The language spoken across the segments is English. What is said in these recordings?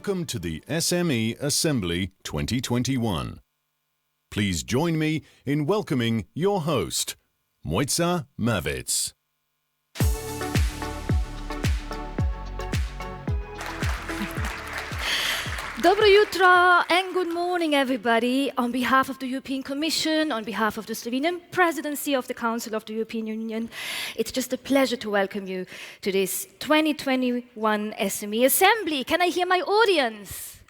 Welcome to the SME Assembly 2021. Please join me in welcoming your host, Mojca Mavec. Dobro jutro and good morning, everybody. On behalf of the European Commission, on behalf of the Slovenian Presidency of the Council of the European Union, it's just a pleasure to welcome you to this 2021 SME Assembly. Can I hear my audience?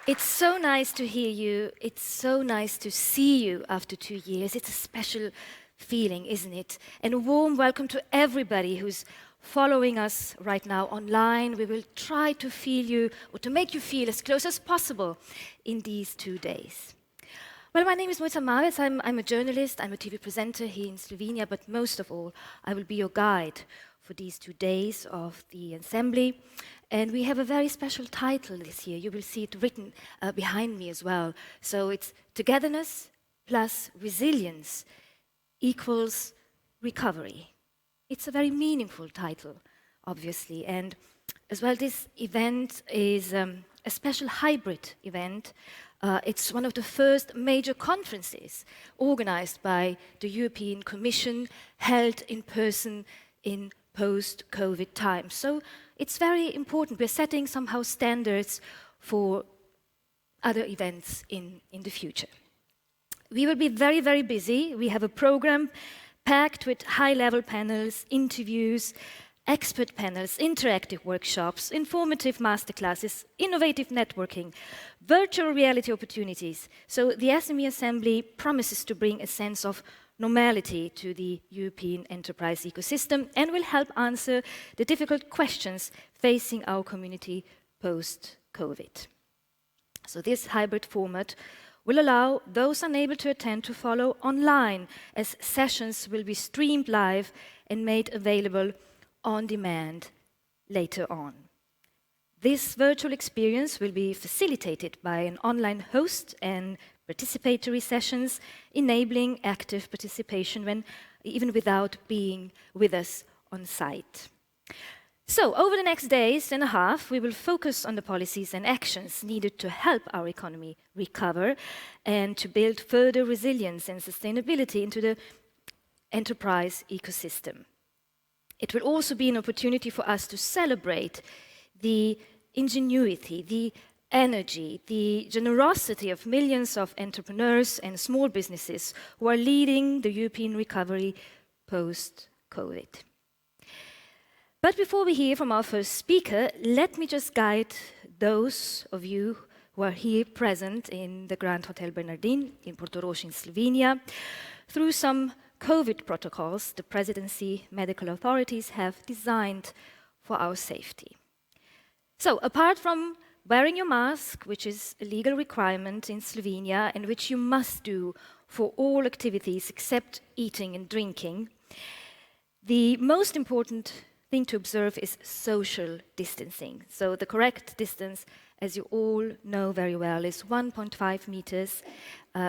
It's so nice to hear you. It's so nice to see you after 2 years. It's a special feeling, isn't it? And a warm welcome to everybody who's following us right now online. We will try to feel you, or to make you feel as close as possible in these 2 days. Well, my name is Mojca Mavec. I'm a journalist, I'm a TV presenter here in Slovenia, but most of all, I will be your guide for these 2 days of the Assembly. And we have a very special title this year. You will see it written behind me as well. So it's Togetherness plus Resilience equals Recovery. It's a very meaningful title, obviously, and as well this event is a special hybrid event. It's one of the first major conferences organized by the European Commission, held in person in post-COVID times. So it's very important. We're setting somehow standards for other events in the future. We will be very, very busy. We have a program packed with high-level panels, interviews, expert panels, interactive workshops, informative masterclasses, innovative networking, virtual reality opportunities. So the SME Assembly promises to bring a sense of normality to the European enterprise ecosystem and will help answer the difficult questions facing our community post-COVID. So this hybrid format will allow those unable to attend to follow online, as sessions will be streamed live and made available on demand later on. This virtual experience will be facilitated by an online host and participatory sessions, enabling active participation even without being with us on site. So, over the next days and a half, we will focus on the policies and actions needed to help our economy recover and to build further resilience and sustainability into the enterprise ecosystem. It will also be an opportunity for us to celebrate the ingenuity, the energy, the generosity of millions of entrepreneurs and small businesses who are leading the European recovery post-COVID. But before we hear from our first speaker, let me just guide those of you who are here present in the Grand Hotel Bernardin in Portorož in Slovenia through some COVID protocols the presidency medical authorities have designed for our safety. So, apart from wearing your mask, which is a legal requirement in Slovenia and which you must do for all activities except eating and drinking, the most important thing to observe is social distancing. So the correct distance, as you all know very well, is 1.5 meters,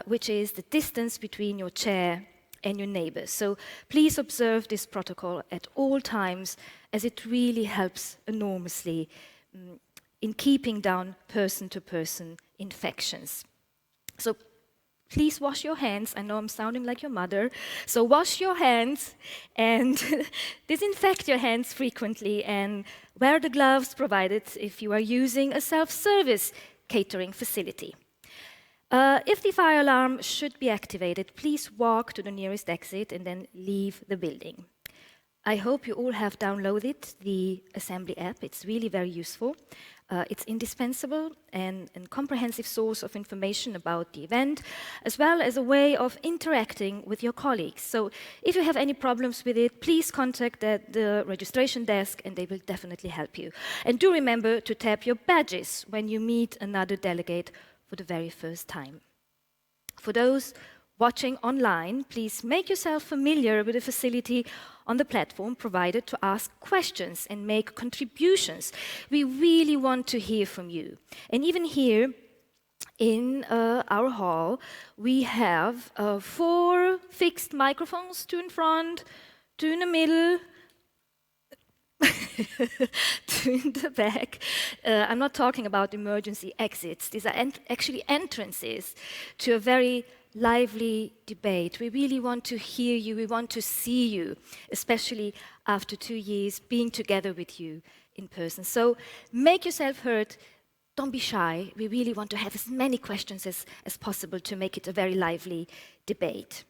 which is the distance between your chair and your neighbors. So please observe this protocol at all times, as it really helps enormously in keeping down person-to-person infections. So please wash your hands. I know I'm sounding like your mother. So wash your hands and disinfect your hands frequently and wear the gloves provided if you are using a self-service catering facility. If the fire alarm should be activated, please walk to the nearest exit and then leave the building. I hope you all have downloaded the Assembly app. It's really very useful. It's indispensable and a comprehensive source of information about the event, as well as a way of interacting with your colleagues. So if you have any problems with it, please contact the registration desk and they will definitely help you. And do remember to tap your badges when you meet another delegate for the very first time. For those watching online, please make yourself familiar with the facility on the platform provided to ask questions and make contributions. We really want to hear from you. And even here in our hall, we have 4 fixed microphones, 2 in front, 2 in the middle, in the back. I'm not talking about emergency exits. These are actually entrances to a very lively debate. We really want to hear you. We want to see you, especially after 2 years being together with you in person. So make yourself heard. Don't be shy. We really want to have as many questions as possible to make it a very lively debate.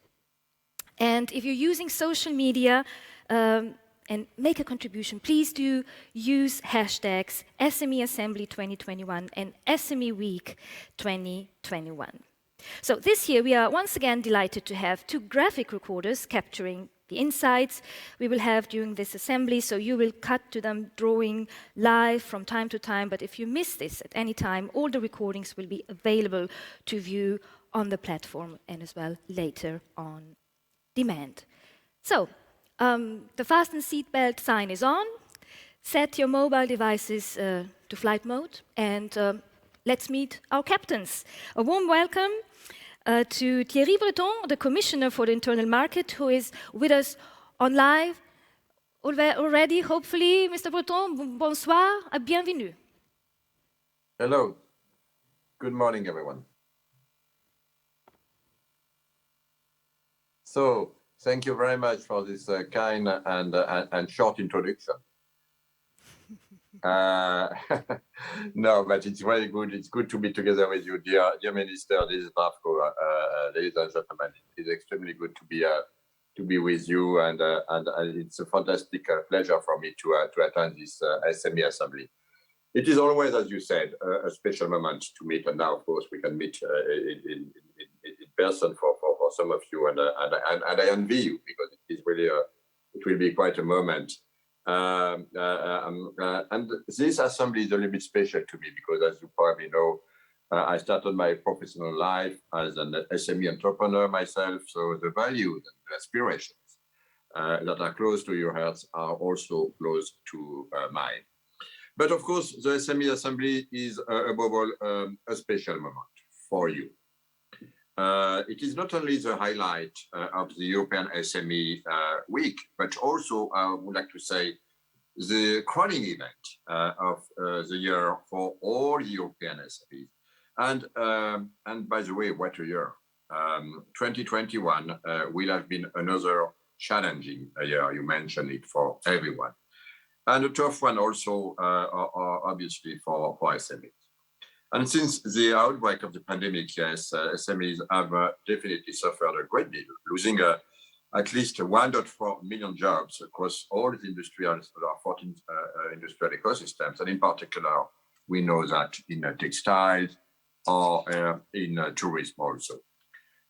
And if you're using social media and make a contribution, please do use hashtags SME Assembly 2021 and SME Week 2021. So this year we are once again delighted to have 2 graphic recorders capturing the insights we will have during this assembly, so you will cut to them drawing live from time to time, but if you miss this at any time, all the recordings will be available to view on the platform and as well later on demand. So, the fasten seatbelt sign is on. Set your mobile devices to flight mode, and let's meet our captains. A warm welcome to Thierry Breton, the Commissioner for the Internal Market, who is with us on live already, hopefully. Mr. Breton, bonsoir, bienvenue. Hello. Good morning, everyone. So, thank you very much for this kind and short introduction. No, but it's very good. It's good to be together with you, dear Minister. This is Marco, ladies and gentlemen. It's extremely good to be with you, and it's a fantastic pleasure for me to attend this SME Assembly. It is always, as you said, a special moment to meet, and now, of course, we can meet in person for some of you, and I envy you, because it is really it will be quite a moment. And this assembly is a little bit special to me because, as you probably know, I started my professional life as an SME entrepreneur myself, so the values and the aspirations that are close to your hearts are also close to mine. But of course, the SME Assembly is above all a special moment for you. It is not only the highlight of the European SME Week, but also, I would like to say, the crowning event of the year for all European SMEs. And by the way, what a year. 2021 will have been another challenging year, you mentioned it, for everyone. And a tough one also, obviously, for SMEs. And since the outbreak of the pandemic, yes, SMEs have definitely suffered a great deal, losing at least 1.4 million jobs across all the industrial, 14 industrial ecosystems. And in particular, we know that in textiles or in tourism also.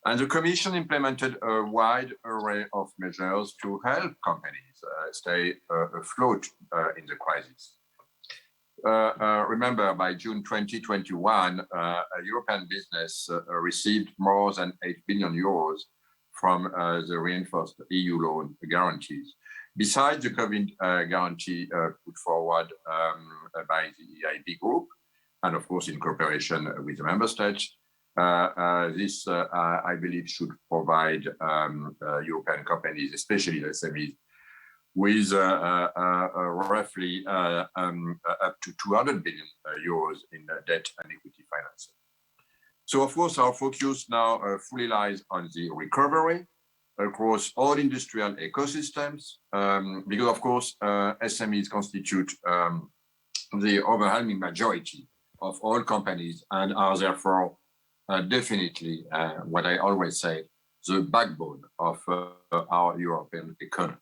And the Commission implemented a wide array of measures to help companies stay afloat in the crisis. Remember, by June 2021, European business received more than 8 billion euros from the reinforced EU loan guarantees. Besides the COVID guarantee put forward by the EIB group, and of course in cooperation with the member states, this, I believe, should provide European companies, especially the SMEs, with roughly up to 200 billion euros in debt and equity financing. So, of course, our focus now fully lies on the recovery across all industrial ecosystems, because, of course, SMEs constitute the overwhelming majority of all companies and are therefore definitely, what I always say, the backbone of our European economy.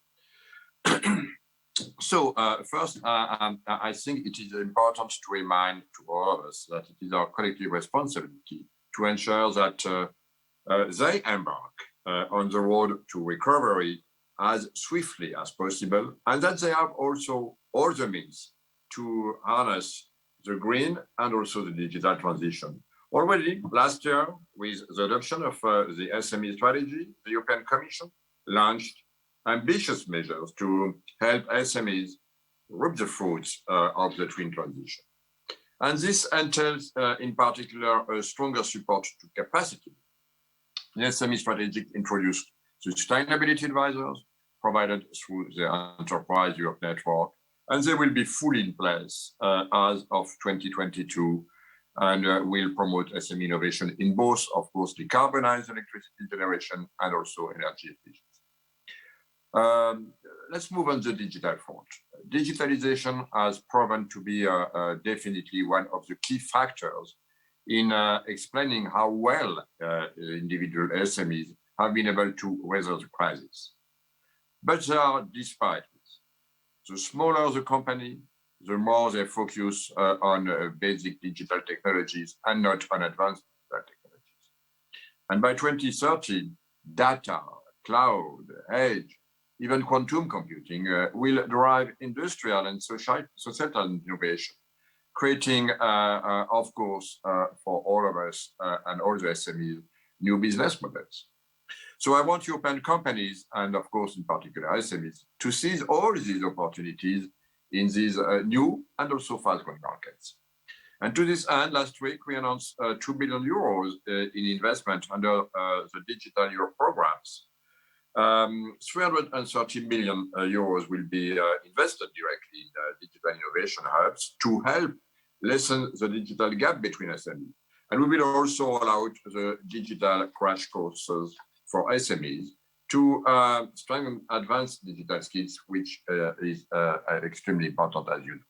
So first, I think it is important to remind to all of us that it is our collective responsibility to ensure that they embark on the road to recovery as swiftly as possible, and that they have also all the means to harness the green and also the digital transition. Already last year, with the adoption of the SME strategy, the European Commission launched ambitious measures to help SMEs reap the fruits of the twin transition. And this entails, in particular, a stronger support to capacity. The SME strategy introduced sustainability advisors provided through the Enterprise Europe Network and they will be fully in place as of 2022, and will promote SME innovation in both, of course, decarbonized electricity generation and also energy efficiency. Let's move on to the digital front. Digitalization has proven to be definitely one of the key factors in explaining how well individual SMEs have been able to weather the crisis. But there are despite this. The smaller the company, the more they focus on basic digital technologies and not on advanced digital technologies. And by 2030, data, cloud, edge, even quantum computing will drive industrial and societal innovation, creating, of course, for all of us and all the SMEs, new business models. So I want European companies, and of course, in particular SMEs, to seize all these opportunities in these new and also fast-growing markets. And to this end, last week, we announced 2 billion euros in investment under the Digital Europe programs. 330 million euros will be invested directly in digital innovation hubs to help lessen the digital gap between SMEs. And we will also allow the digital crash courses for SMEs to strengthen advanced digital skills, which is extremely important, as you know.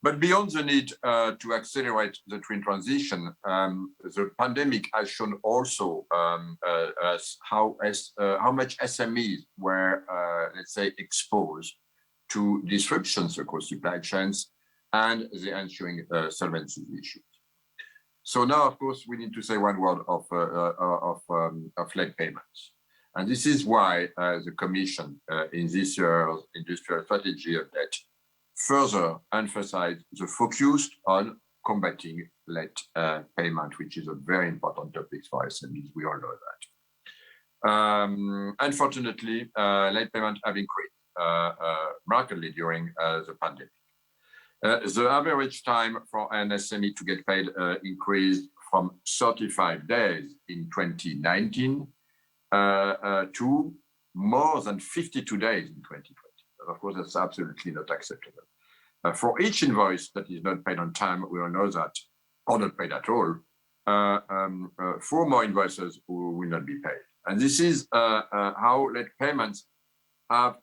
But beyond the need to accelerate the twin transition, the pandemic has shown also us how much SMEs were, let's say, exposed to disruptions across supply chains and the ensuing solvency issues. So now, of course, we need to say one word of late payments. And this is why the Commission in this year's industrial strategy update further emphasize the focus on combating late payment, which is a very important topic for SMEs. We all know that. Unfortunately, late payment have increased markedly during the pandemic. The average time for an SME to get paid increased from 35 days in 2019 to more than 52 days in 2020. Of course, that's absolutely not acceptable. For each invoice that is not paid on time, we all know that, or not paid at all, 4 more invoices will not be paid. And this is how late payments have,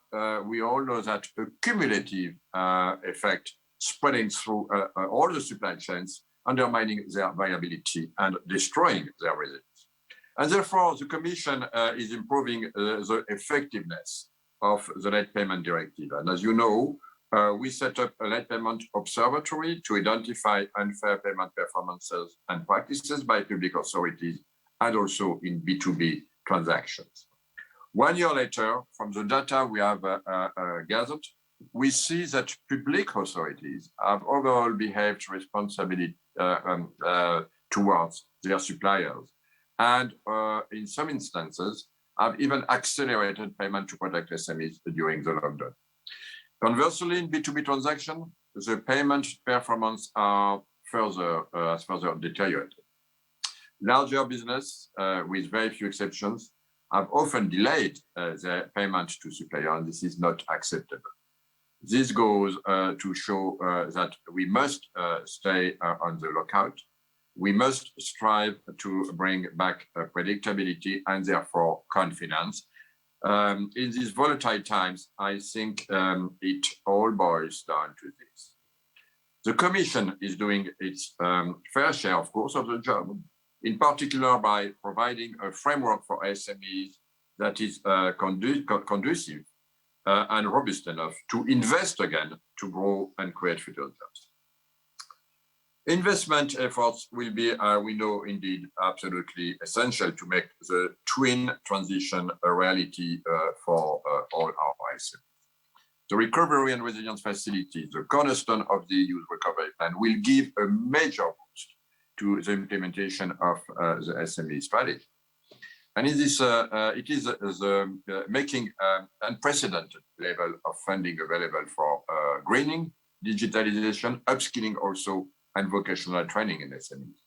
we all know that, a cumulative effect spreading through all the supply chains, undermining their viability and destroying their resilience. And therefore, the Commission is improving the effectiveness of the late payment directive. And as you know, we set up a late payment observatory to identify unfair payment performances and practices by public authorities and also in B2B transactions. 1 year later, from the data we have gathered, we see that public authorities have overall behaved responsibly towards their suppliers, and in some instances, have even accelerated payment to protect SMEs during the lockdown. Conversely, in B2B transaction, the payment performance has further deteriorated. Larger business, with very few exceptions, have often delayed their payment to supplier, and this is not acceptable. This goes to show that we must stay on the lookout. We must strive to bring back predictability and therefore confidence. In these volatile times, I think it all boils down to this. The Commission is doing its fair share, of course, of the job, in particular by providing a framework for SMEs that is conducive and robust enough to invest again to grow and create future jobs. Investment efforts will be, we know, indeed, absolutely essential to make the twin transition a reality for all our SMEs. The Recovery and Resilience Facility, the cornerstone of the EU's recovery plan, will give a major boost to the implementation of the SME strategy. And in this, it is making unprecedented level of funding available for greening, digitalization, upskilling also, and vocational training in SMEs.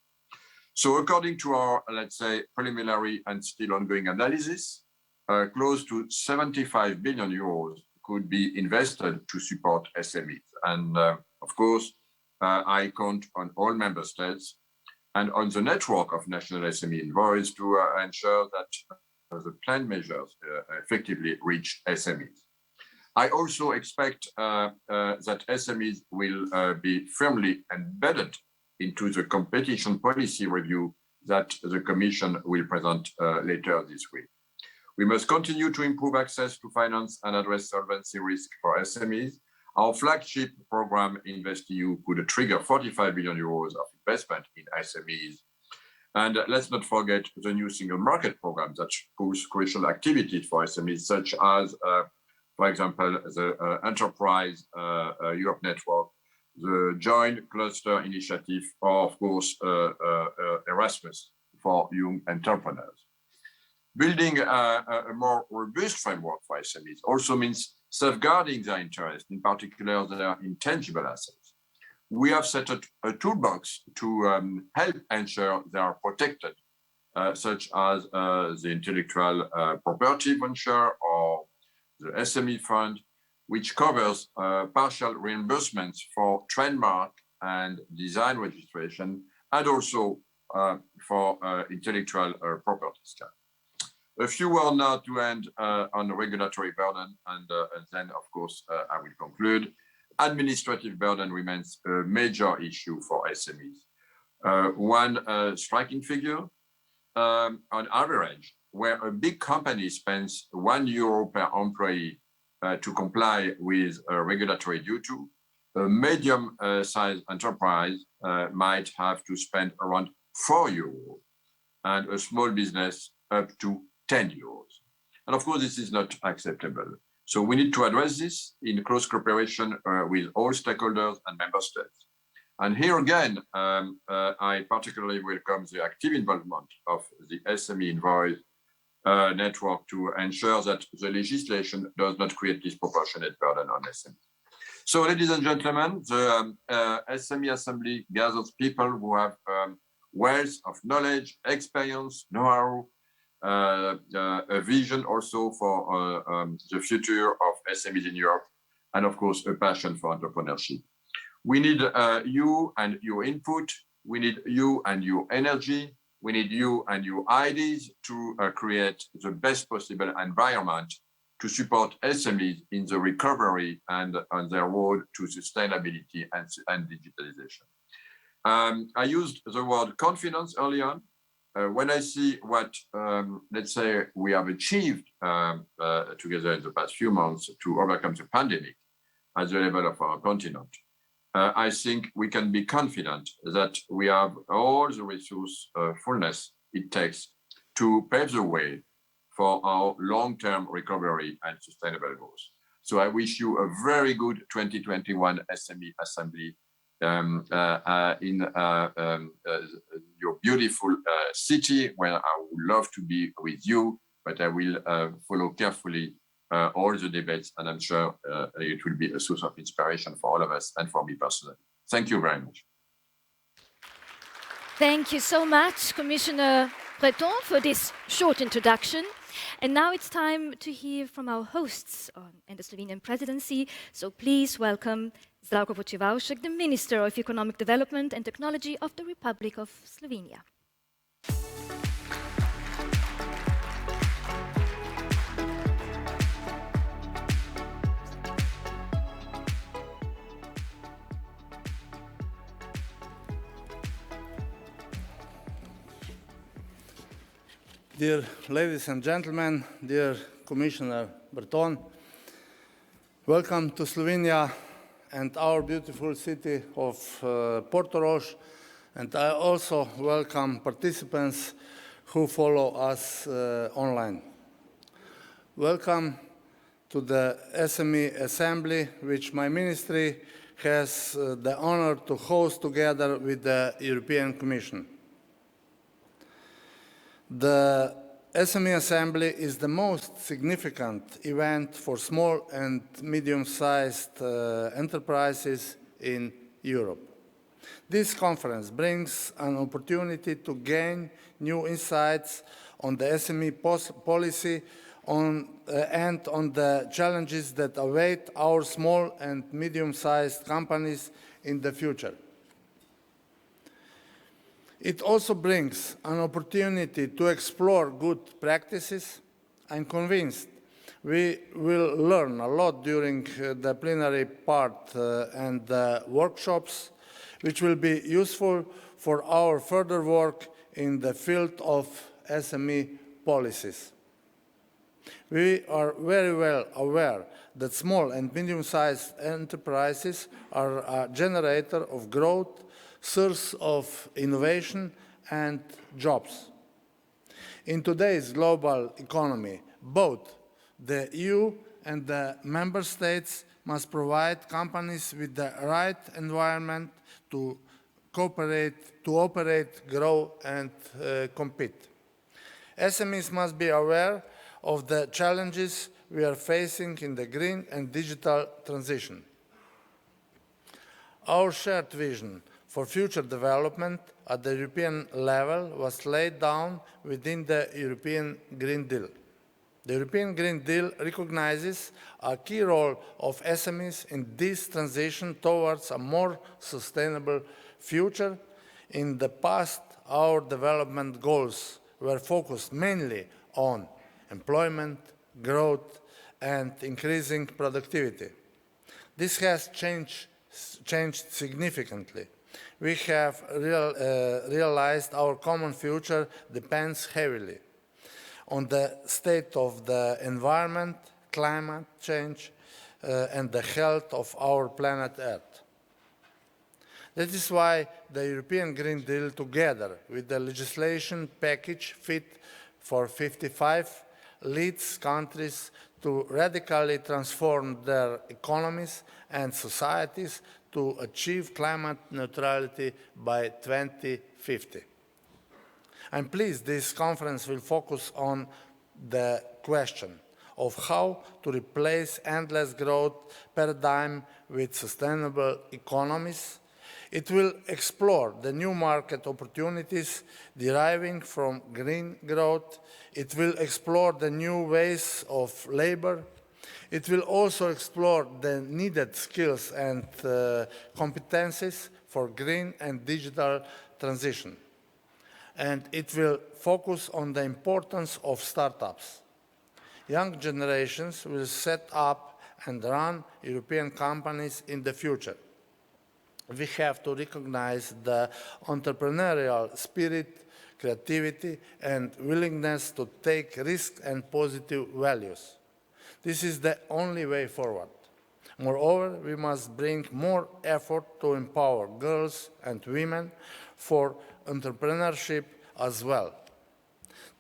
So according to our, let's say, preliminary and still ongoing analysis, close to 75 billion euros could be invested to support SMEs. And of course, I count on all member states and on the network of national SME envoys to ensure that the planned measures effectively reach SMEs. I also expect that SMEs will be firmly embedded into the competition policy review that the Commission will present later this week. We must continue to improve access to finance and address solvency risk for SMEs. Our flagship program, InvestEU, could trigger 45 billion euros of investment in SMEs. And let's not forget the new single market program that pulls crucial activities for SMEs, such as, for example, the Enterprise Europe Network, the Joint Cluster Initiative, or of course, Erasmus for young entrepreneurs. Building a more robust framework for SMEs also means safeguarding their interest, in particular their intangible assets. We have set a toolbox to help ensure they are protected, such as the intellectual property venture or the SME fund, which covers partial reimbursements for trademark and design registration, and also for intellectual property scam. A few words now to end on the regulatory burden, and then, of course, I will conclude. Administrative burden remains a major issue for SMEs. One striking figure, on average, where a big company spends €1 per employee to comply with a regulatory duty, a medium-sized enterprise might have to spend around €4, and a small business up to €10. And of course, this is not acceptable. So we need to address this in close cooperation with all stakeholders and member states. And here again, I particularly welcome the active involvement of the SME envoy network to ensure that the legislation does not create disproportionate burden on SMEs. So, ladies and gentlemen, the SME Assembly gathers people who have wealth of knowledge, experience, know-how, a vision also for the future of SMEs in Europe, and of course, a passion for entrepreneurship. We need you and your input. We need you and your energy. We need you and your ideas to create the best possible environment to support SMEs in the recovery and on their road to sustainability and digitalization. I used the word confidence early on. When I see what, let's say, we have achieved together in the past few months to overcome the pandemic at the level of our continent, I think we can be confident that we have all the resourcefulness it takes to pave the way for our long-term recovery and sustainable growth. So I wish you a very good 2021 SME Assembly in your beautiful city, where I would love to be with you, but I will follow carefully all the debates, and I'm sure it will be a source of inspiration for all of us and for me personally. Thank you very much. Thank you so much, Commissioner Breton, for this short introduction. And now it's time to hear from our hosts in the Slovenian presidency. So please welcome Zdravko Počivalšek, the Minister of Economic Development and Technology of the Republic of Slovenia. Dear ladies and gentlemen, dear Commissioner Breton, welcome to Slovenia and our beautiful city of Portorož, and I also welcome participants who follow us online. Welcome to the SME Assembly, which my ministry has the honor to host together with the European Commission. The SME Assembly is the most significant event for small and medium-sized enterprises in Europe. This conference brings an opportunity to gain new insights on the SME policy and on the challenges that await our small and medium-sized companies in the future. It also brings an opportunity to explore good practices. I'm convinced we will learn a lot during the plenary part and the workshops, which will be useful for our further work in the field of SME policies. We are very well aware that small and medium-sized enterprises are a generator of growth, source of innovation and jobs. In today's global economy, both the EU and the member states must provide companies with the right environment to cooperate, to operate, grow and compete. SMEs must be aware of the challenges we are facing in the green and digital transition. Our shared vision for future development at the European level was laid down within the European Green Deal. The European Green Deal recognizes a key role of SMEs in this transition towards a more sustainable future. In the past, our development goals were focused mainly on employment, growth, and increasing productivity. This has changed significantly. We have realized our common future depends heavily on the state of the environment, climate change, and the health of our planet Earth. That is why the European Green Deal, together with the legislation package Fit for 55, leads countries to radically transform their economies and societies to achieve climate neutrality by 2050. I'm pleased this conference will focus on the question of how to replace endless growth paradigm with sustainable economies. It will explore the new market opportunities deriving from green growth. It will explore the new ways of labor. It will also explore the needed skills and competencies for green and digital transition. And it will focus on the importance of startups. Young generations will set up and run European companies in the future. We have to recognize the entrepreneurial spirit, creativity, and willingness to take risks and positive values. This is the only way forward. Moreover, we must bring more effort to empower girls and women for entrepreneurship as well.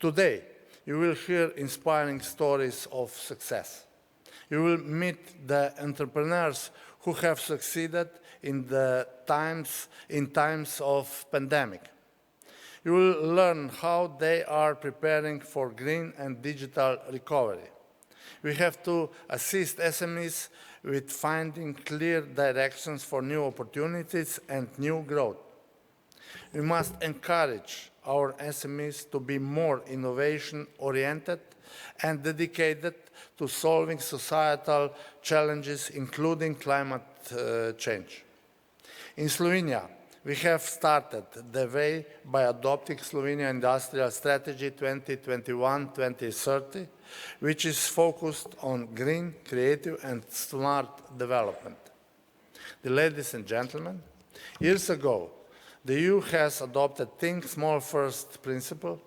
Today, you will hear inspiring stories of success. You will meet the entrepreneurs who have succeeded in times of pandemic. You will learn how they are preparing for green and digital recovery. We have to assist SMEs with finding clear directions for new opportunities and new growth. We must encourage our SMEs to be more innovation-oriented and dedicated to solving societal challenges, including climate change. In Slovenia, we have started the way by adopting Slovenia Industrial Strategy 2021-2030, which is focused on green, creative and smart development. Ladies and gentlemen, years ago, the EU has adopted Think Small First principle.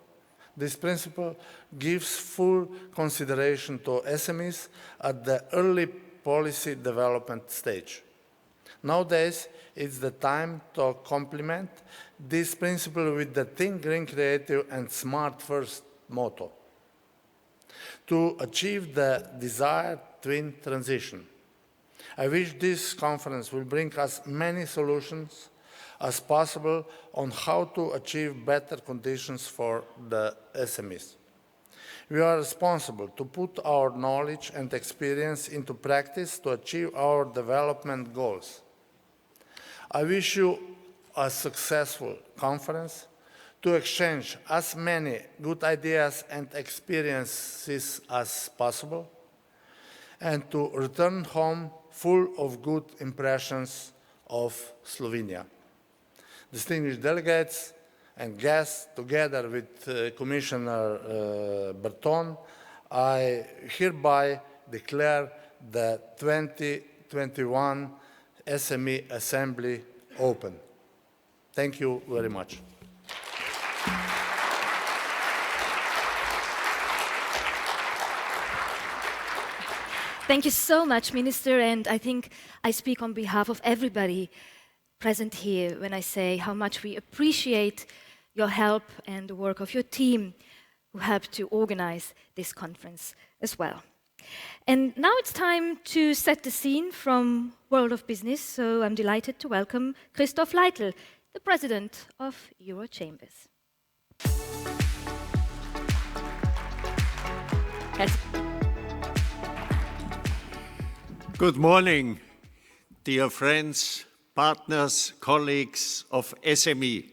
This principle gives full consideration to SMEs at the early policy development stage. Nowadays, it's the time to complement this principle with the Think Green, Creative and Smart First motto to achieve the desired twin transition. I wish this conference will bring us many solutions as possible on how to achieve better conditions for the SMEs. We are responsible to put our knowledge and experience into practice to achieve our development goals. I wish you a successful conference. to exchange as many good ideas and experiences as possible, and to return home full of good impressions of Slovenia. Distinguished delegates and guests, together with Commissioner Breton, I hereby declare the 2021 SME Assembly open. Thank you very much. Thank you so much, Minister, and I think I speak on behalf of everybody present here when I say how much we appreciate your help and the work of your team who helped to organize this conference as well. And now it's time to set the scene from World of Business, so I'm delighted to welcome Christoph Leitl, the President of Eurochambers. Good morning, dear friends, partners, colleagues of SME.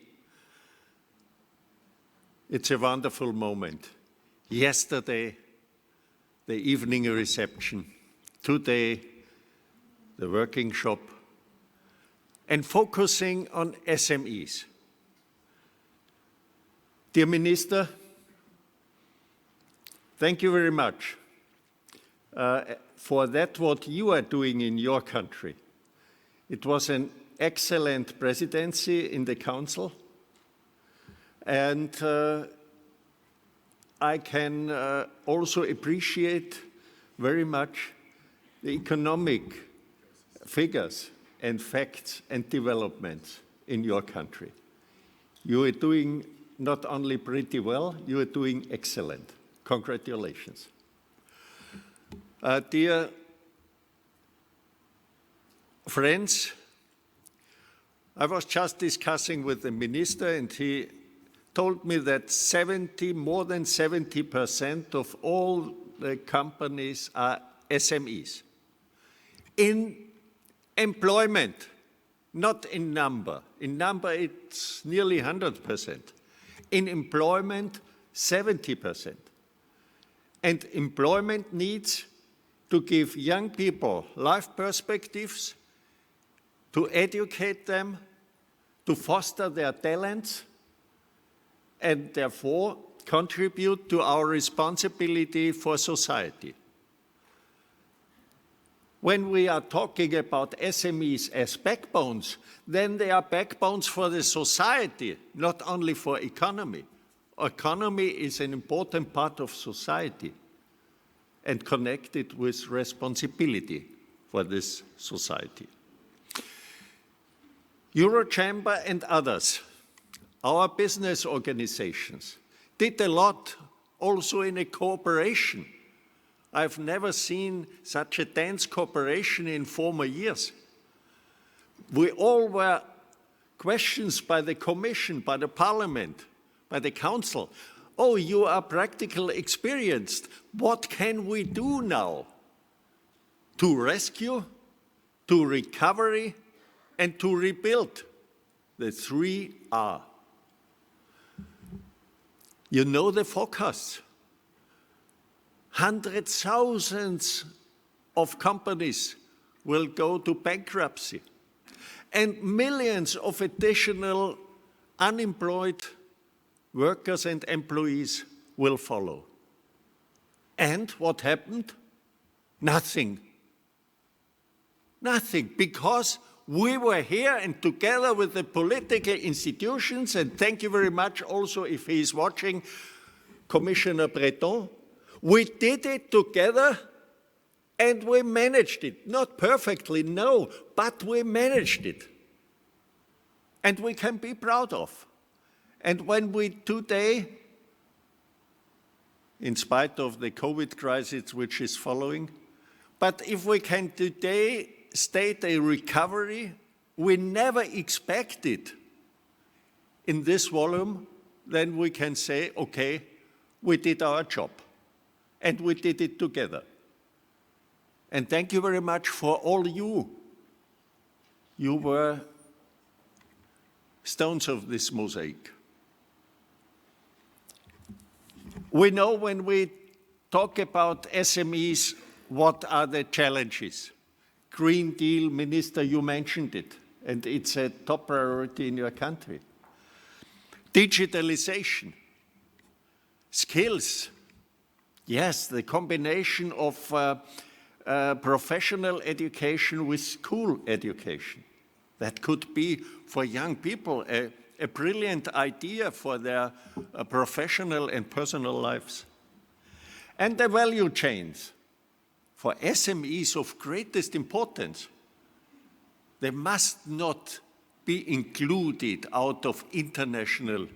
It's a wonderful moment. Yesterday, the evening reception. Today, the working shop. And focusing on SMEs. Dear Minister, thank you very much for that what you are doing in your country. It was an excellent presidency in the Council, and I can also appreciate very much the economic figures and facts and developments in your country. You are doing not only pretty well, you are doing excellent. Congratulations. Dear friends, I was just discussing with the minister, and he told me that more than 70% of all the companies are SMEs. In employment, not in number. In number, it's nearly 100%. In employment, 70%. And employment needs to give young people life perspectives, to educate them, to foster their talents, and therefore contribute to our responsibility for society. When we are talking about SMEs as backbones, then they are backbones for the society, not only for economy. Economy is an important part of society and connected with responsibility for this society. Eurochamber and others, our business organizations, did a lot also in a cooperation. I've never seen such a dense cooperation in former years. We all were questioned by the Commission, by the Parliament, by the Council. Oh, you are practically experienced. What can we do now to rescue, to recovery, and to rebuild? The 3 R. You know the forecasts. Hundreds, thousands of companies will go to bankruptcy, and millions of additional unemployed workers and employees will follow. And what happened? Nothing. Nothing, because we were here and together with the political institutions, and thank you very much also if he is watching, Commissioner Breton, we did it together and we managed it. Not perfectly, no, but we managed it. And we can be proud of. And when we today, in spite of the COVID crisis which is following, but if we can today state a recovery we never expected in this volume, then we can say, okay, we did our job. And we did it together. And thank you very much for all you. You were stones of this mosaic. We know when we talk about SMEs, what are the challenges? Green Deal, Minister, you mentioned it, and it's a top priority in your country. Digitalization, skills. Yes, the combination of professional education with school education. That could be, for young people, a brilliant idea for their professional and personal lives. And the value chains. For SMEs of greatest importance, they must not be included out of international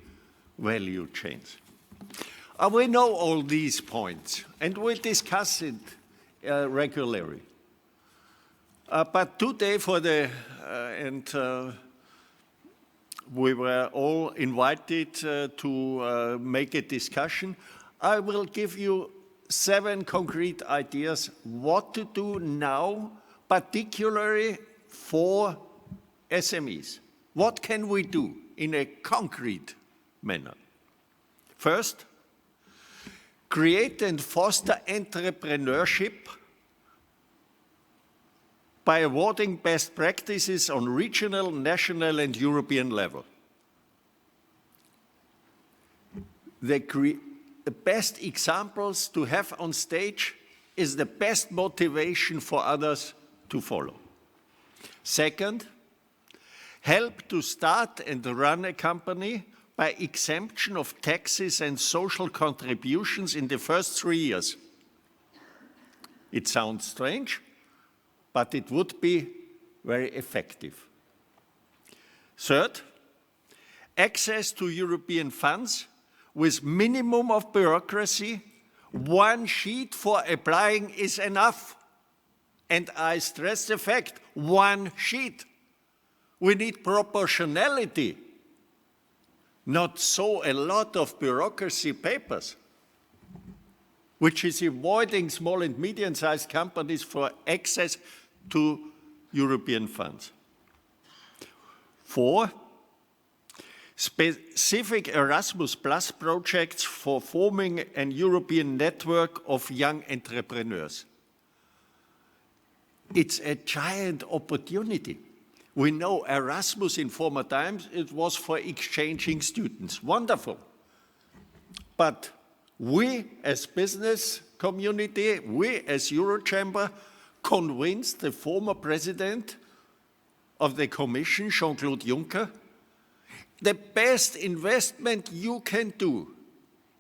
value chains. We know all these points, and we discuss it regularly. But today, we were all invited to make a discussion. I will give you 7 concrete ideas what to do now, particularly for SMEs. What can we do in a concrete manner? First, create and foster entrepreneurship by awarding best practices on regional, national, and European level. The best examples to have on stage is the best motivation for others to follow. Second, help to start and run a company by exemption of taxes and social contributions in the first 3 years. It sounds strange, but it would be very effective. Third, access to European funds with minimum of bureaucracy. 1 sheet for applying is enough. And I stress the fact, 1 sheet. We need proportionality, not so a lot of bureaucracy papers, which is avoiding small and medium-sized companies for access to European funds. 4, specific Erasmus Plus projects for forming a European network of young entrepreneurs. It's a giant opportunity. We know Erasmus in former times, it was for exchanging students. Wonderful. But we as business community, we as Eurochamber, convinced the former president of the Commission, Jean-Claude Juncker, the best investment you can do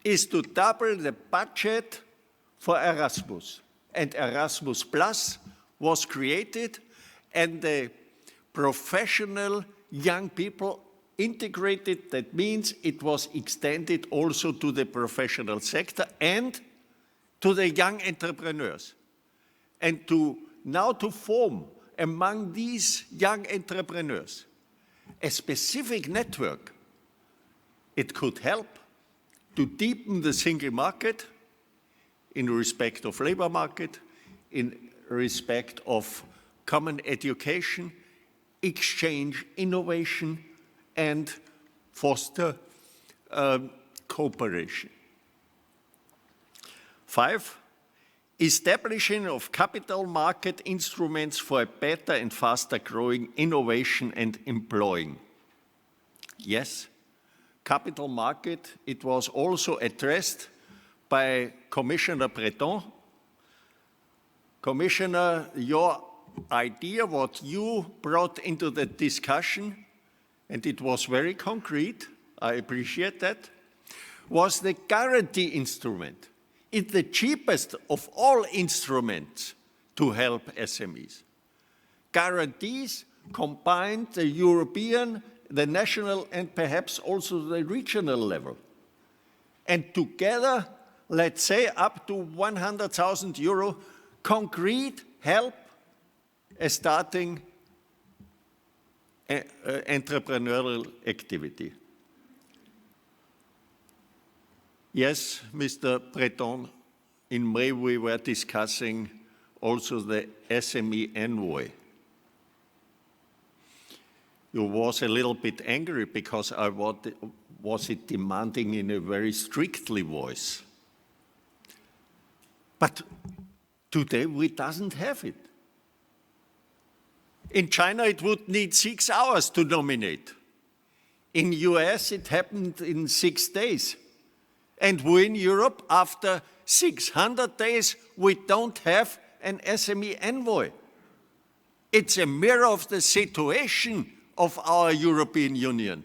is to double the budget for Erasmus. And Erasmus Plus was created, and the professional young people integrated. That means it was extended also to the professional sector and to the young entrepreneurs. And now to form among these young entrepreneurs a specific network, it could help to deepen the single market in respect of labor market, in respect of common education, exchange, innovation, and foster cooperation. 5, establishing of capital market instruments for a better and faster growing innovation and employing. Yes, capital market, it was also addressed by Commissioner Breton. Commissioner, your idea, what you brought into the discussion, and it was very concrete, I appreciate that, was the guarantee instrument. It's the cheapest of all instruments to help SMEs. Guarantees combine the European, the national, and perhaps also the regional level. And together, let's say up to 100,000 euro, concrete help starting entrepreneurial activity. Yes, Mr. Breton, in May we were discussing also the SME envoy. You was a little bit angry because I was it demanding in a very strictly voice. But today we doesn't have it. In China, it would need 6 hours to nominate. In US, it happened in 6 days. And we in Europe, after 600 days, we don't have an SME envoy. It's a mirror of the situation of our European Union.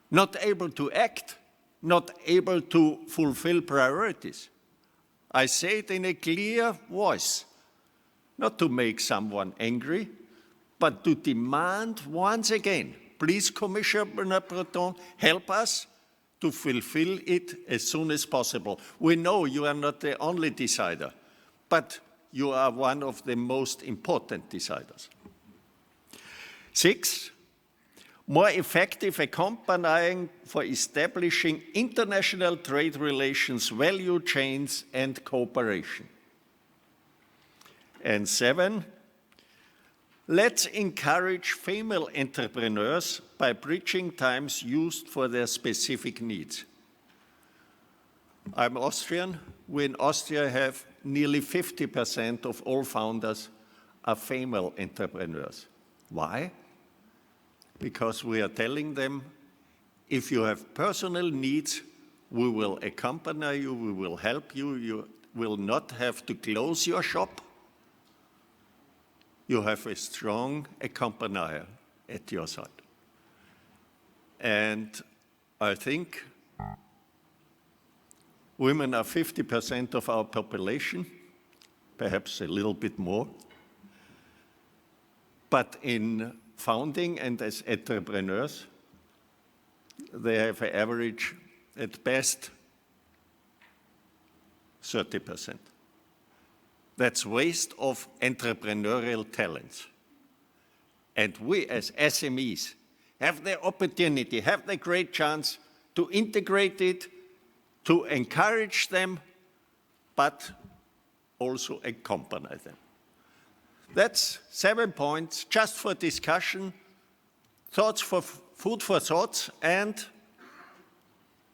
Not able to act, not able to fulfill priorities. I say it in a clear voice, not to make someone angry, but to demand once again, please, Commissioner Breton, help us to fulfill it as soon as possible. We know you are not the only decider, but you are one of the most important deciders. 6, more effective accompanying for establishing international trade relations, value chains, and cooperation. And 7, let's encourage female entrepreneurs by bridging times used for their specific needs. I'm Austrian. We in Austria have nearly 50% of all founders are female entrepreneurs. Why? Because we are telling them, if you have personal needs, we will accompany you, we will help you, you will not have to close your shop. You have a strong accompanier at your side. And I think women are 50% of our population, perhaps a little bit more. But in founding and as entrepreneurs, they have an average, at best, 30%. That's waste of entrepreneurial talents. And we as SMEs have the opportunity, have the great chance to integrate it, to encourage them, but also accompany them. That's 7 points just for discussion, thoughts for food for thoughts, and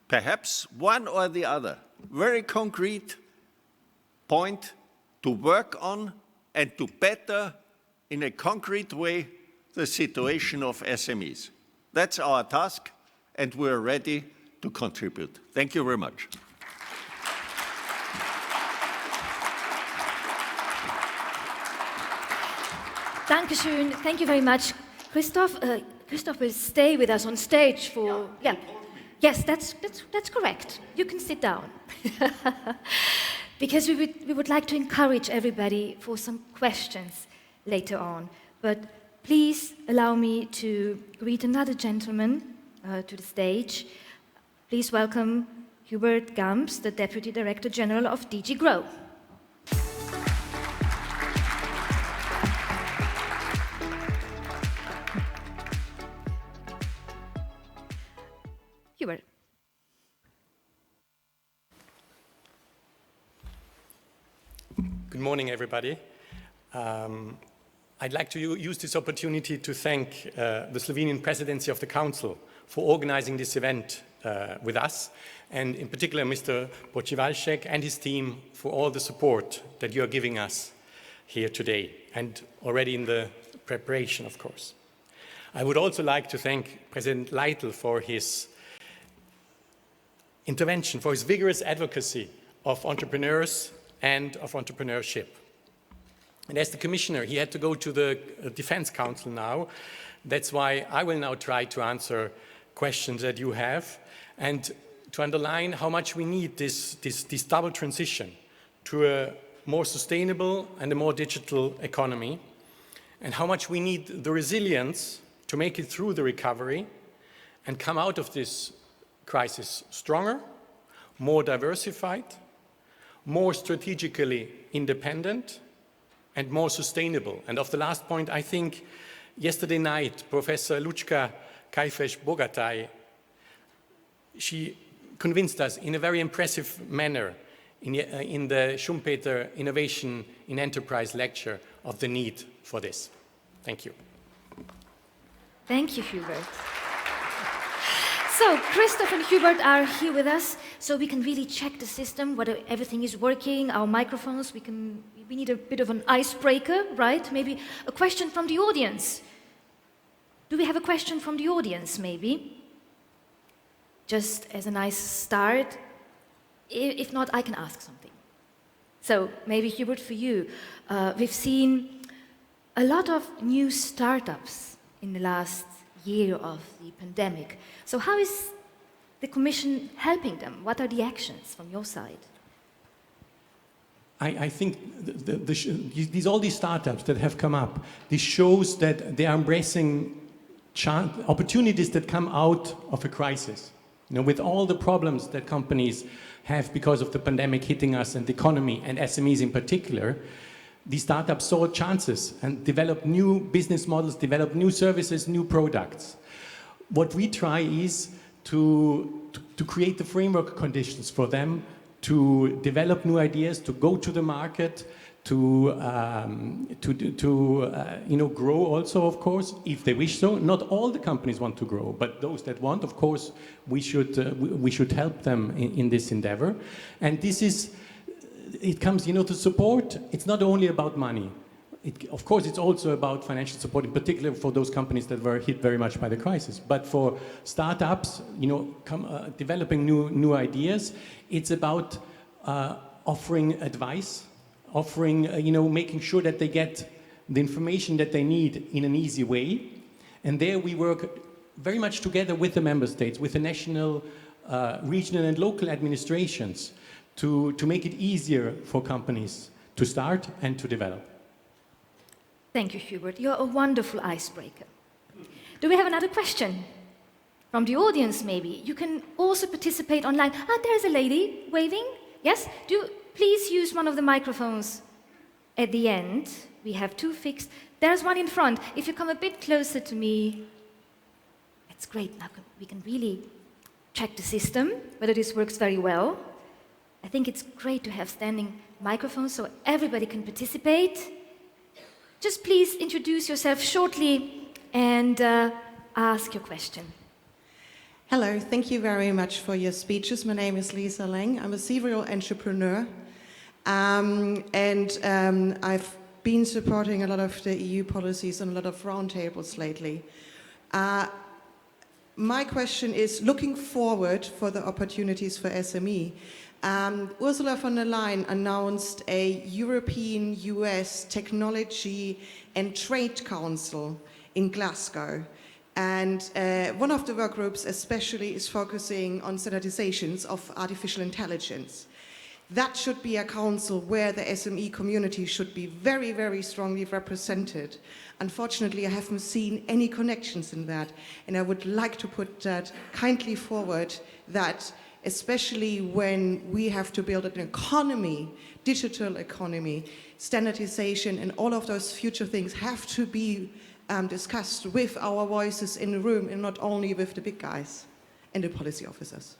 perhaps one or the other very concrete point to work on and to better, in a concrete way, the situation of SMEs. That's our task, and we're ready to contribute. Thank you very much. Dankeschön. Thank you very much. Christoph, Christoph will stay with us on stage for... Yeah. Yes, that's correct. You can sit down. Because we would like to encourage everybody for some questions later on. But please allow me to greet another gentleman to the stage. Please welcome Hubert Gams, the Deputy Director General of DG GROW. Hubert. Good morning, everybody. I'd like to use this opportunity to thank the Slovenian Presidency of the Council for organizing this event with us, and in particular Mr. Počivalšek and his team for all the support that you are giving us here today, and already in the preparation, of course. I would also like to thank President Leitl for his intervention, for his vigorous advocacy of entrepreneurs and of entrepreneurship. And as the Commissioner, he had to go to the Defense Council now. That's why I will now try to answer questions that you have and to underline how much we need this double transition to a more sustainable and a more digital economy, and how much we need the resilience to make it through the recovery and come out of this crisis stronger, more diversified, more strategically independent, and more sustainable. And of the last point, I think yesterday night, Professor Lučka Kajfeš-Bogataj, she convinced us in a very impressive manner in the Schumpeter Innovation in Enterprise lecture of the need for this. Thank you. Thank you, Hubert. So, Christoph and Hubert are here with us, so we can really check the system, whether everything is working, our microphones, we need a bit of an icebreaker, right? Maybe a question from the audience. Do we have a question from the audience, maybe? Just as a nice start. If not, I can ask something. So, maybe Hubert, for you, we've seen a lot of new startups in the last year of the pandemic. So how is the Commission helping them? What are the actions from your side? I think all these startups that have come up, this shows that they are embracing opportunities that come out of a crisis. You know, with all the problems that companies have because of the pandemic hitting us and the economy, and SMEs in particular, these startups saw chances and developed new business models, developed new services, new products. What we try is to create the framework conditions for them to develop new ideas, to go to the market, to grow also, of course, if they wish so. Not all the companies want to grow, but those that want, of course, we should help them in this endeavor. And this is, it comes, to support. It's not only about money. Of course, it's also about financial support, in particular for those companies that were hit very much by the crisis. But for startups, developing new ideas, it's about offering advice, making sure that they get the information that they need in an easy way. And there we work very much together with the member states, with the national, regional and local administrations to make it easier for companies to start and to develop. Thank you, Hubert. You're a wonderful icebreaker. Do we have another question? From the audience, maybe. You can also participate online. There's a lady waving. Yes? Please use one of the microphones at the end. We have two fixed. There's one in front. If you come a bit closer to me, that's great. Now we can really check the system, whether this works very well. I think it's great to have standing microphones so everybody can participate. Just please introduce yourself shortly and ask your question. Hello, thank you very much for your speeches. My name is Lisa Lang. I'm a serial entrepreneur. I've been supporting a lot of the EU policies and a lot of roundtables lately. My question is, looking forward for the opportunities for SME, Ursula von der Leyen announced a European-US Technology and Trade Council in Glasgow. And one of the work groups especially is focusing on standardizations of artificial intelligence. That should be a council where the SME community should be very, very strongly represented. Unfortunately, I haven't seen any connections in that. And I would like to put that kindly forward, that especially when we have to build an economy, digital economy, standardization, and all of those future things have to be discussed with our voices in the room and not only with the big guys and the policy officers.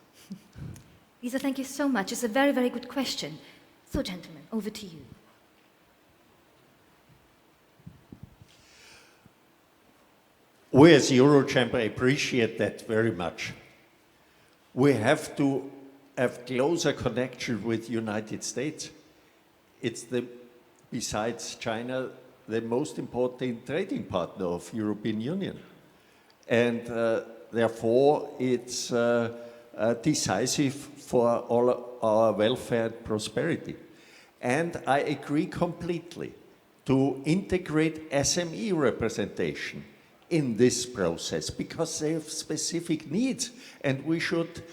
Lisa, thank you so much. It's a very, very good question. So, gentlemen, over to you. We as Eurochamber appreciate that very much. We have to have closer connection with the United States. It's besides China, the most important trading partner of European Union. And therefore, it's decisive for all our welfare and prosperity. And I agree completely to integrate SME representation in this process because they have specific needs, and we should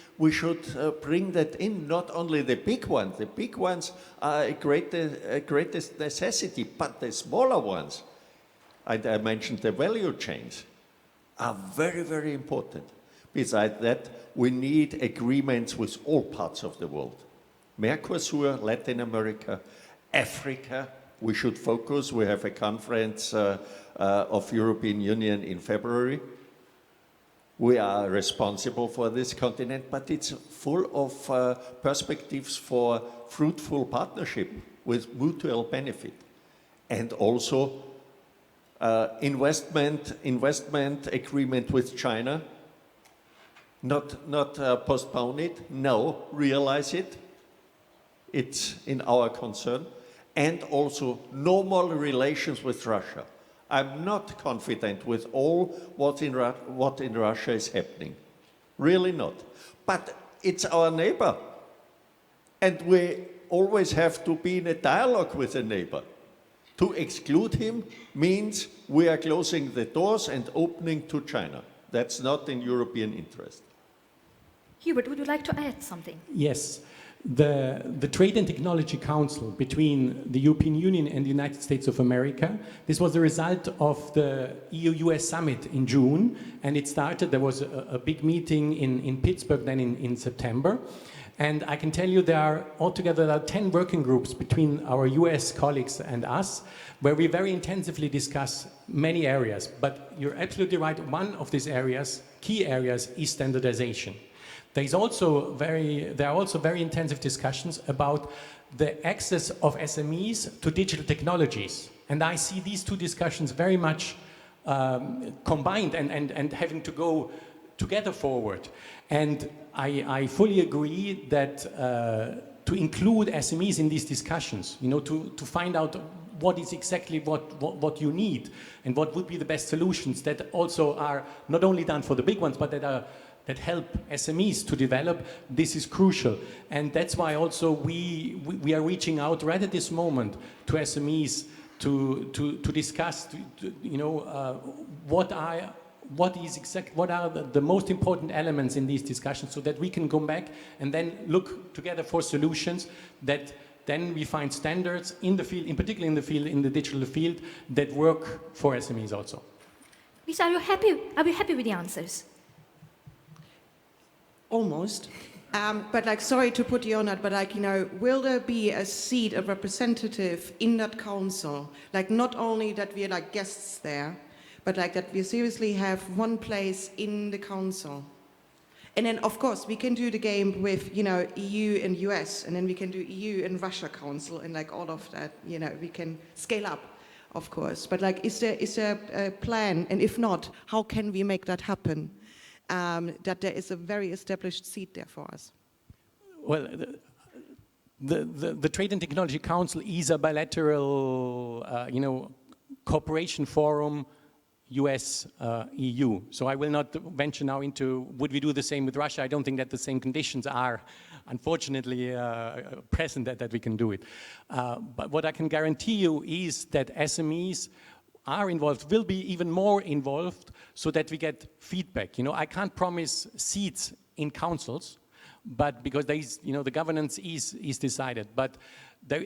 bring that in. Not only the big ones are a greatest necessity, but the smaller ones, and I mentioned the value chains, are very, very important. Besides that, we need agreements with all parts of the world. Mercosur, Latin America, Africa, we should focus. We have a conference of European Union in February. We are responsible for this continent, but it's full of perspectives for fruitful partnership with mutual benefit. And also investment agreement with China not postpone it, no, realize it. It's in our concern. And also normal relations with Russia. I'm not confident with all what in Russia is happening. Really not. But it's our neighbor. And we always have to be in a dialogue with a neighbor. To exclude him means we are closing the doors and opening to China. That's not in European interest. Hubert, would you like to add something? Yes. The Trade and Technology Council between the European Union and the United States of America, this was the result of the EU-US summit in June, and it started, there was a big meeting in Pittsburgh then in September. And I can tell you there are 10 working groups between our US colleagues and us, where we very intensively discuss many areas. But you're absolutely right, one of these areas, key areas, is standardization. There are also very intensive discussions about the access of SMEs to digital technologies. And I see these two discussions very much combined and having to go together forward. And I fully agree that to include SMEs in these discussions, to find out what is exactly what you need and what would be the best solutions that also are not only done for the big ones, but that help SMEs to develop, this is crucial. And that's why also we are reaching out right at this moment to SMEs to discuss, what are the most important elements in these discussions, so that we can go back and then look together for solutions that then we find standards in the field, in particular in the digital field, that work for SMEs also. Lisa, are you happy with the answers? Almost. But sorry to put you on that, but will there be a seat, a representative in that council? Not only that we are guests there, but that we seriously have one place in the council. And then, of course, we can do the game with, EU and US, and then we can do EU and Russia council, and all of that, we can scale up, of course. But is there a plan? And if not, how can we make that happen? That there is a very established seat there for us? Well, the Trade and Technology Council is a bilateral, cooperation forum, US-EU. So I will not venture now into, would we do the same with Russia? I don't think that the same conditions are, unfortunately, present that we can do it. But what I can guarantee you is that SMEs are involved, will be even more involved, so that we get feedback. I can't promise seats in councils, but because there is, the governance is decided. But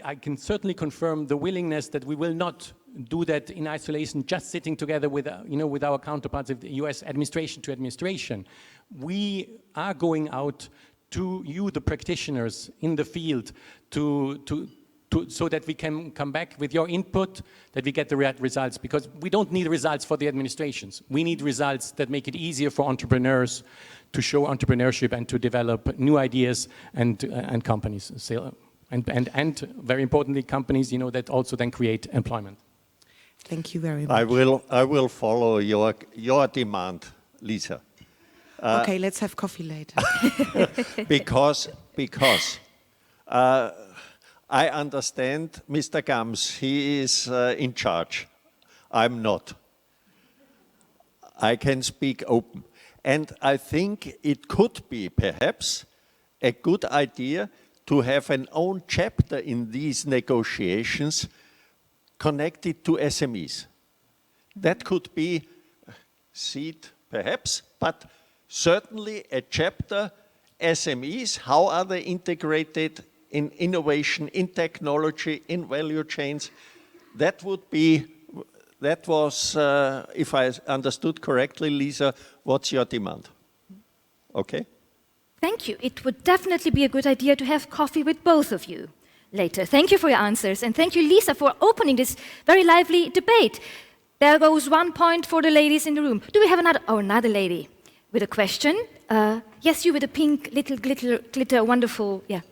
I can certainly confirm the willingness that we will not do that in isolation, just sitting together with, with our counterparts of the US administration to administration. We are going out to you, the practitioners in the field, so that we can come back with your input, that we get the right results, because we don't need results for the administrations. We need results that make it easier for entrepreneurs to show entrepreneurship and to develop new ideas and companies. And very importantly, companies, that also then create employment. Thank you very much. I will follow your demand, Lisa. Okay, let's have coffee later. because I understand Mr. Gams, he is in charge. I'm not. I can speak open. And I think it could be perhaps a good idea to have an own chapter in these negotiations connected to SMEs. That could be a seat perhaps, but certainly a chapter, SMEs, how are they integrated in innovation, in technology, in value chains. That was, if I understood correctly, Lisa, what's your demand? Okay? Thank you. It would definitely be a good idea to have coffee with both of you later. Thank you for your answers, and thank you, Lisa, for opening this very lively debate. There goes 1 point for the ladies in the room. Do we have another lady with a question? Yes, you with a pink little glitter, wonderful, yeah.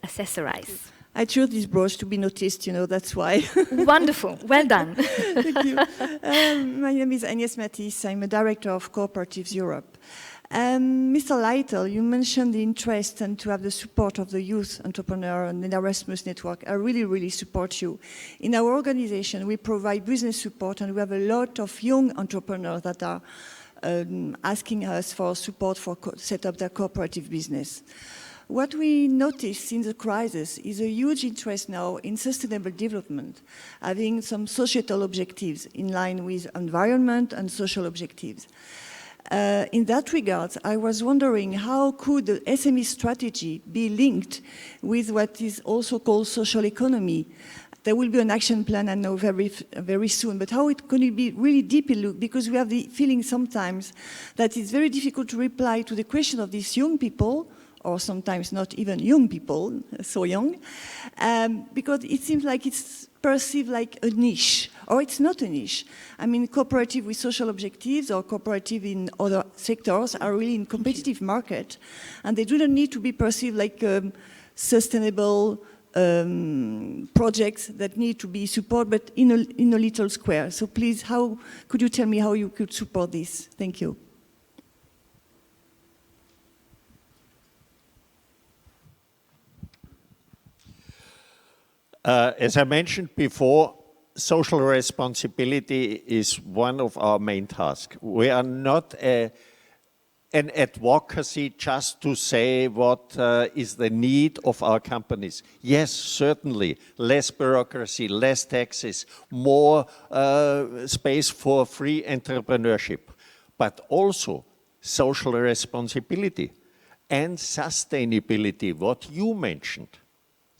Accessorize. I chose this brooch to be noticed, you know, that's why. Wonderful, well done. Thank you. My name is Agnès Matisse. I'm a director of Cooperatives Europe. Mr. Lytle, you mentioned the interest and to have the support of the youth entrepreneur and the Erasmus network. I really, really support you. In our organization, we provide business support, and we have a lot of young entrepreneurs that are asking us for support for set up their cooperative business. What we noticed in the crisis is a huge interest now in sustainable development, having some societal objectives in line with environment and social objectives. In that regard, I was wondering how could the SME strategy be linked with what is also called social economy? There will be an action plan, I know, very soon, but how could it be really deeply looked? Because we have the feeling sometimes that it's very difficult to reply to the question of these young people, or sometimes not even young people, so young, because it seems like it's perceived like a niche, or it's not a niche. I mean, cooperative with social objectives or cooperative in other sectors are really in competitive market, and they do not need to be perceived like sustainable projects that need to be supported, but in a little square. So please, how could you tell me how you could support this? Thank you. As I mentioned before, social responsibility is one of our main tasks. We are not an advocacy just to say what is the need of our companies. Yes, certainly, less bureaucracy, less taxes, more space for free entrepreneurship, but also social responsibility and sustainability, what you mentioned.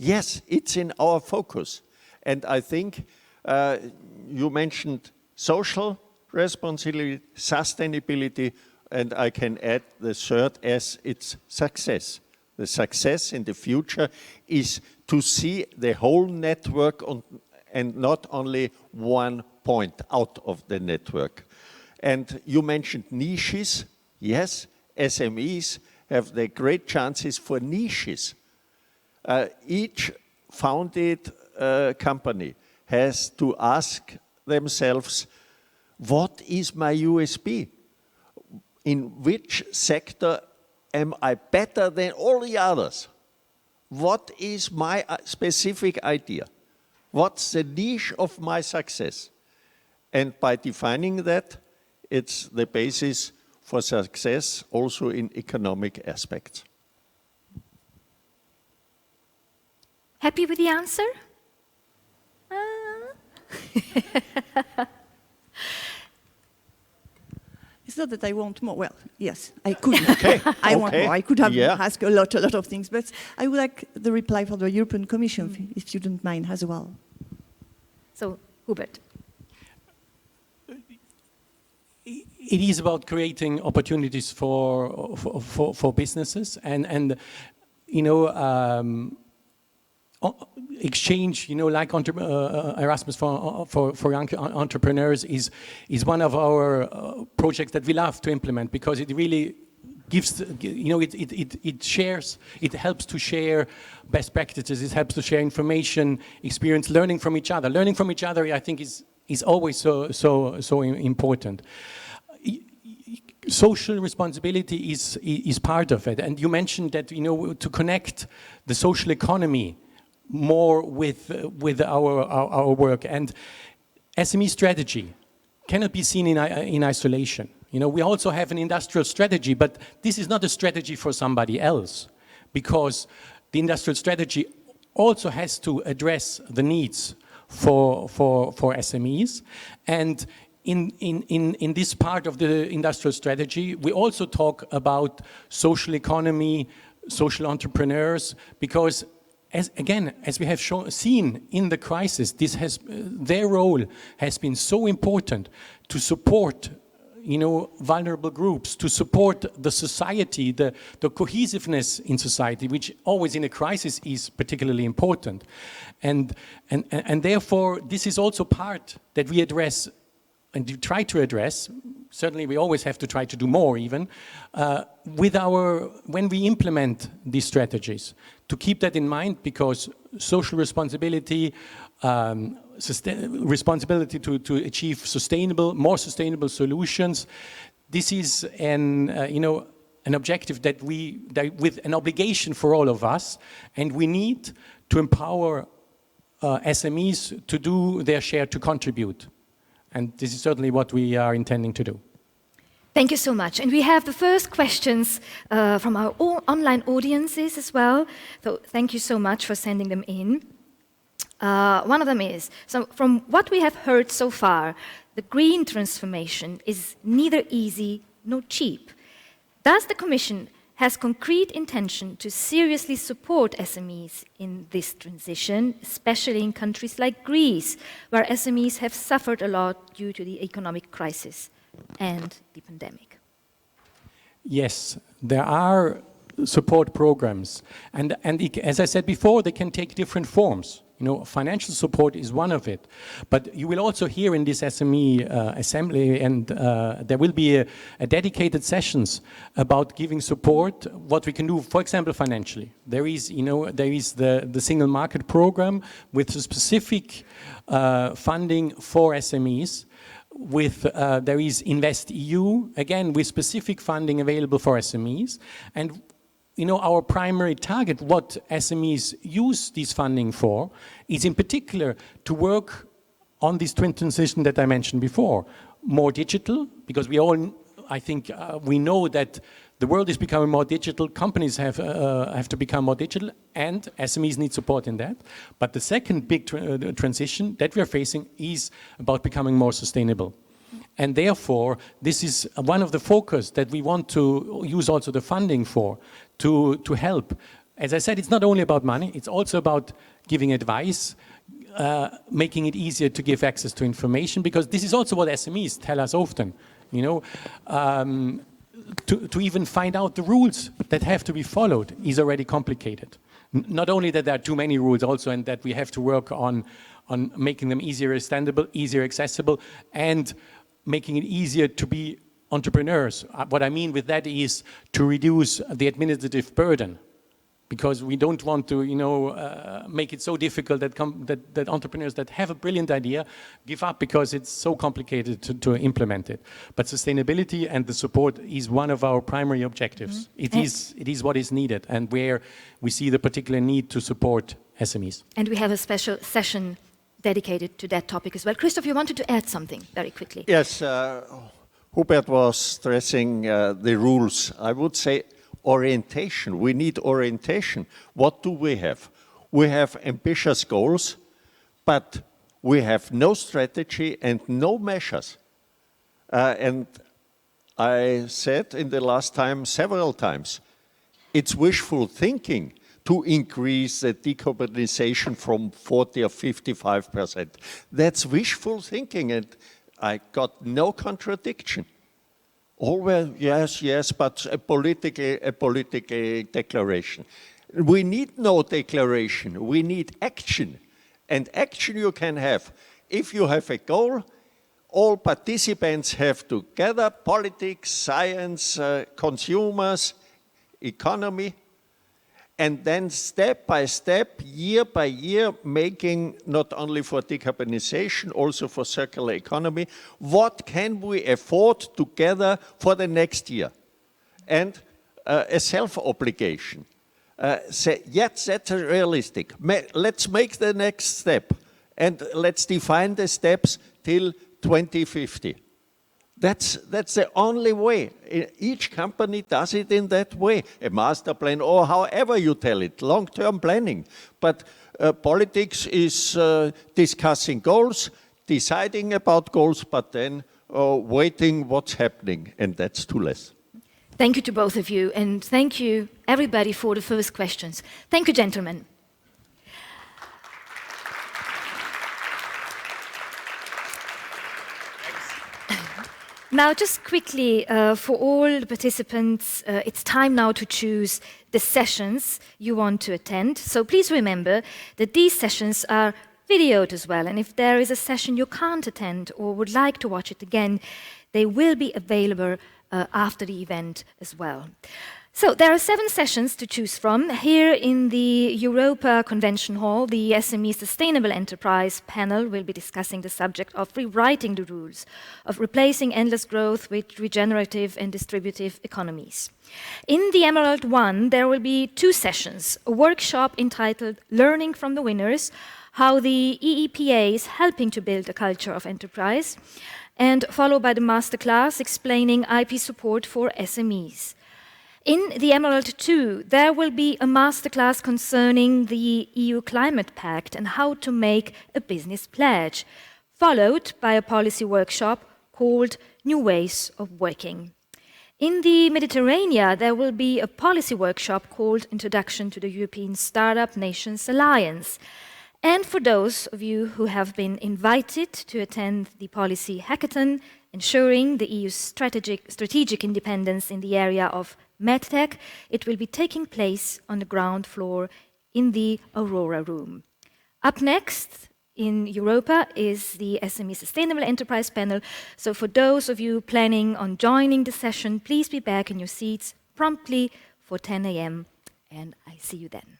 Yes, it's in our focus. And I think you mentioned social responsibility, sustainability, and I can add the third S, it's success. The success in the future is to see the whole network and not only one point out of the network. And you mentioned niches. Yes, SMEs have the great chances for niches. Each founded company has to ask themselves, what is my USP? In which sector am I better than all the others? What is my specific idea? What's the niche of my success? And by defining that, it's the basis for success also in economic aspects. Happy with the answer? It's not that I want more. Well, yes, I could. Okay. I want more. I could have asked a lot of things, but I would like the reply for the European Commission, if you don't mind, as well. So, Hubert. It is about creating opportunities for businesses and you know, exchange, you know, like Erasmus for young entrepreneurs is one of our projects that we love to implement, because it really gives, you know, it shares, it helps to share best practices, it helps to share information, experience, learning from each other. Learning from each other, I think, is always so important. Social responsibility is part of it, and you mentioned that, you know, to connect the social economy more with our work, and SME strategy cannot be seen in isolation. You know, we also have an industrial strategy, but this is not a strategy for somebody else, because the industrial strategy also has to address the needs for SMEs. And in this part of the industrial strategy, we also talk about social economy, social entrepreneurs, because as we have seen in the crisis, their role has been so important to support, you know, vulnerable groups, to support the society, the cohesiveness in society, which always in a crisis is particularly important. And therefore, this is also part that we address and try to address. Certainly we always have to try to do more even, when we implement these strategies, to keep that in mind, because social responsibility, responsibility to achieve more sustainable solutions. This is an objective that with an obligation for all of us, and we need to empower SMEs to do their share to contribute. And this is certainly what we are intending to do. Thank you so much. And we have the first questions from our online audiences as well. So thank you so much for sending them in. One of them is, so from what we have heard so far, the green transformation is neither easy nor cheap. Does the Commission has concrete intention to seriously support SMEs in this transition, especially in countries like Greece, where SMEs have suffered a lot due to the economic crisis and the pandemic? Yes, there are support programs. And as I said before, they can take different forms. Financial support is one of it. But you will also hear in this SME assembly, and there will be a dedicated sessions about giving support, what we can do, for example, financially. There is the single market program with specific funding for SMEs. There is Invest EU, again, with specific funding available for SMEs. And our primary target, what SMEs use this funding for, is in particular to work on this twin transition that I mentioned before. More digital, because we know that the world is becoming more digital, companies have to become more digital, and SMEs need support in that. But the second big transition that we are facing is about becoming more sustainable. And therefore, this is one of the focus that we want to use also the funding for, to help. As I said, it's not only about money, it's also about giving advice, making it easier to give access to information, because this is also what SMEs tell us often, to even find out the rules that have to be followed is already complicated. Not only that there are too many rules also, and that we have to work on making them easier understandable, easier accessible, and making it easier to be entrepreneurs. What I mean with that is to reduce the administrative burden, because we don't want to, make it so difficult that entrepreneurs that have a brilliant idea give up because it's so complicated to implement it. But sustainability and the support is one of our primary objectives. Mm-hmm. It is what is needed, and where we see the particular need to support SMEs. And we have a special session dedicated to that topic as well. Christoph, you wanted to add something very quickly. Yes, Hubert was stressing the rules. I would say orientation. We need orientation. What do we have? We have ambitious goals, but we have no strategy and no measures. And I said in the last time several times, it's wishful thinking to increase the decarbonization from 40 or 55%. That's wishful thinking, and I got no contradiction. Always, yes, but a political declaration. We need no declaration, we need action. And action you can have. If you have a goal, all participants have to gather, politics, science, consumers, economy, and then step by step, year by year, making not only for decarbonization, also for circular economy, what can we afford together for the next year? And a self-obligation. Yes, that's realistic. Let's make the next step, and let's define the steps till 2050. That's the only way. Each company does it in that way, a master plan, or however you tell it, long-term planning. But politics is discussing goals, deciding about goals, but then waiting what's happening, and that's too less. Thank you to both of you, and thank you, everybody, for the first questions. Thank you, gentlemen. Now, just quickly, for all the participants, it's time now to choose the sessions you want to attend. So please remember that these sessions are videoed as well, and if there is a session you can't attend or would like to watch it again, they will be available after the event as well. So there are 7 sessions to choose from. Here in the Europa Convention Hall, the SME Sustainable Enterprise panel will be discussing the subject of rewriting the rules, of replacing endless growth with regenerative and distributive economies. In the Emerald One, there will be 2 sessions, a workshop entitled Learning from the Winners, how the EEPA is helping to build a culture of enterprise, and followed by the masterclass explaining IP support for SMEs. In the Emerald 2, there will be a masterclass concerning the EU Climate Pact and how to make a business pledge, followed by a policy workshop called New Ways of Working. In the Mediterranean, there will be a policy workshop called Introduction to the European Startup Nations Alliance. And for those of you who have been invited to attend the policy hackathon, ensuring the EU's strategic independence in the area of MedTech, it will be taking place on the ground floor in the Aurora Room. Up next in Europa is the SME Sustainable Enterprise panel. So for those of you planning on joining the session, please be back in your seats promptly for 10 a.m. and I see you then.